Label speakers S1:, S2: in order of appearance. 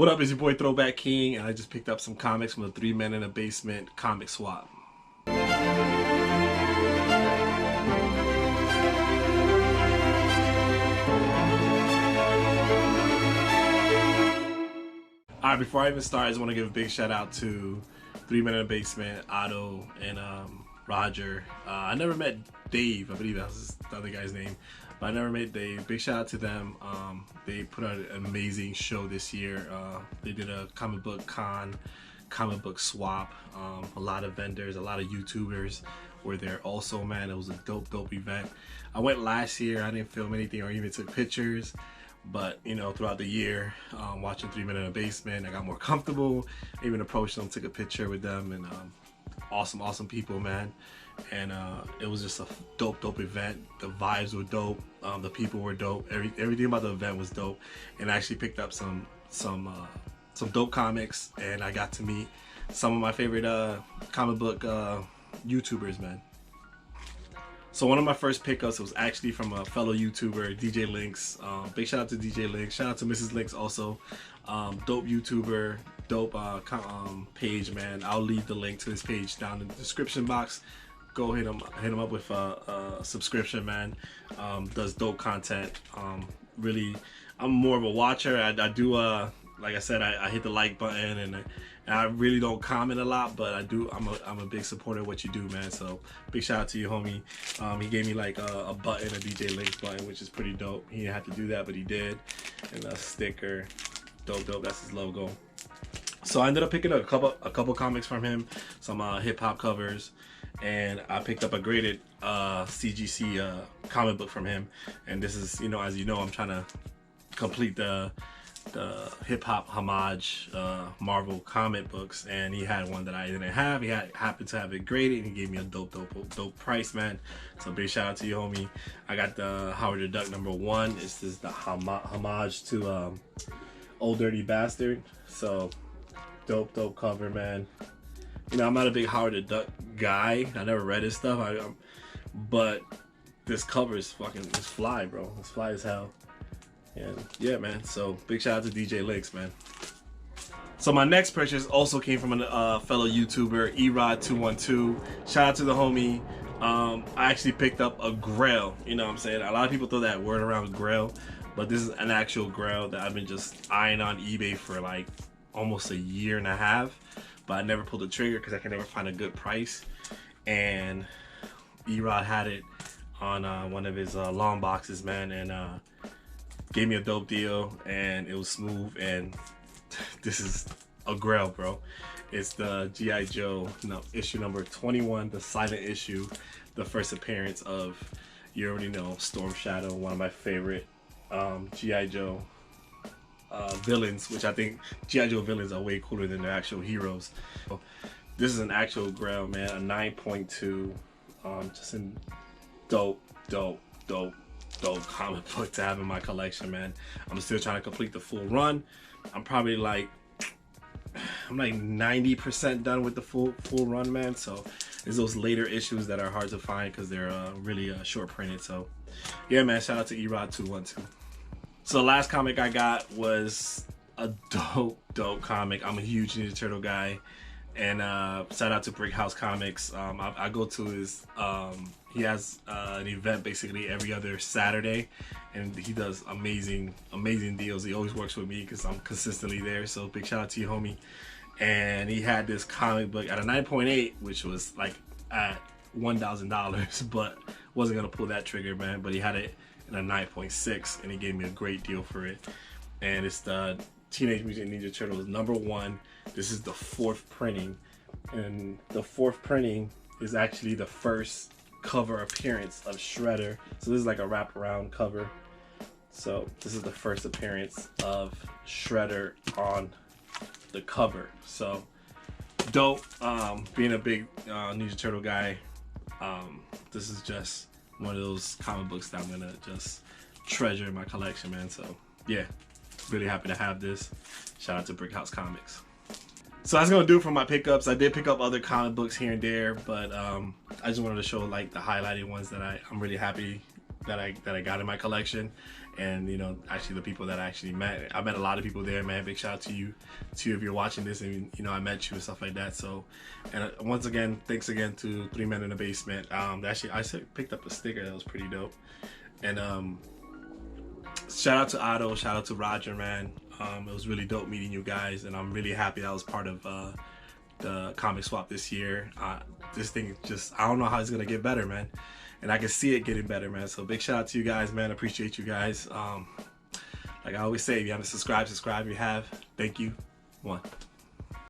S1: What up, it's your boy ThrowBacKing, and I just picked up some comics from the 3 Men in a Basement comic swap. Alright, before I even start, I just want to give a big shout out to 3 Men in a Basement, Otto, and Roger. I never met Dave, I believe that was the other guy's name. But I never met Dave. Big shout out to them. They put out an amazing show this year. They did a comic book con, comic book swap. A lot of vendors, a lot of YouTubers were there also, man. It was a dope event. I went last year. I didn't film anything or even took pictures. But, you know, throughout the year, watching 3 Men in a Basement, I got more comfortable. I even approached them, took a picture with them, and awesome people, man. And it was just a dope event. The vibes were dope. The people were dope. Everything about the event was dope. And I actually picked up some dope comics, and I got to meet some of my favorite comic book YouTubers, man. So one of my first pickups was actually from a fellow YouTuber, DJ Links. Big shout out to DJ Links. Shout out to Mrs. Links also. Dope YouTuber, dope page, man. I'll leave the link to his page down in the description box. Go hit him up with a subscription, man. Does dope content. Really, I'm more of a watcher. I do like I said, I hit the like button, and I really don't comment a lot, but I do. I'm a big supporter of what you do, man. So big shout out to you, homie. He gave me like a button, a DJ Links button, which is pretty dope. He didn't have to do that, but he did. And a sticker, dope. That's his logo. So I ended up picking up a couple comics from him, some hip hop covers, and I picked up a graded CGC comic book from him. And this is, as you know, I'm trying to complete the hip hop homage Marvel comic books, and he had one that I didn't have. He happened to have it graded, and he gave me a dope price, man. So big shout out to you, homie. I got the Howard the Duck #1. This is the homage to Old Dirty Bastard. So dope cover, man. I'm not a big Howard the Duck guy. I never read his stuff, but this cover is it's fly, bro. It's fly as hell. And yeah, man, so big shout out to DJ Links, man. So my next purchase also came from a fellow YouTuber, Erod212. Shout out to the homie. I actually picked up a Grail. You know what I'm saying? A lot of people throw that word around Grail, but this is an actual Grail that I've been just eyeing on eBay for like almost a year and a half, but I never pulled the trigger because I can never find a good price. And Erod had it on one of his long boxes, man, and gave me a dope deal, and it was smooth. And this is a Grail, bro. It's the G.I. Joe issue number 21, the silent issue, the first appearance of, you already know, Storm Shadow, one of my favorite G.I. Joe villains, which I think G.I. Joe villains are way cooler than their actual heroes. So this is an actual Grail, man, a 9.2, just in dope comic book to have in my collection, man. I'm still trying to complete the full run. I'm probably like 90% done with the full run, man. So there's those later issues that are hard to find because they're really short printed. So yeah, man, shout out to Erod212. So the last comic I got was a dope comic. I'm a huge Ninja Turtle guy, and shout out to Brick House Comics. I go to his he has an event basically every other Saturday, and he does amazing deals. He always works with me because I'm consistently there. So big shout out to you, homie. And he had this comic book at a 9.8, which was like at $1,000, but wasn't gonna pull that trigger, man. But he had it in a 9.6, and he gave me a great deal for it. And it's the Teenage Mutant Ninja Turtles #1. This is the 4th printing, and the 4th printing is actually the first cover appearance of Shredder. So this is like a wraparound cover. So this is the first appearance of Shredder on the cover. So dope. Being a big Ninja Turtle guy, this is just one of those comic books that I'm gonna just treasure in my collection, man. So yeah, really happy to have this. Shout out to Brick House Comics. So that's gonna do it for my pickups. I did pick up other comic books here and there, but I just wanted to show like the highlighted ones that I'm really happy that I got in my collection. and you know, actually the people that I actually met. I met a lot of people there, man. Big shout out to you too if you're watching this, and you know, I met you and stuff like that. So, and once again, thanks again to 3 Men in the Basement. Actually, I picked up a sticker that was pretty dope, and shout out to Otto, shout out to Roger, man. It was really dope meeting you guys, and I'm really happy I was part of the comic swap this year. This thing just, I don't know how it's gonna get better, man, and I can see it getting better, man. So big shout out to you guys, man. Appreciate you guys. Like I always say, if you haven't subscribed, subscribe. If you have, thank you. One.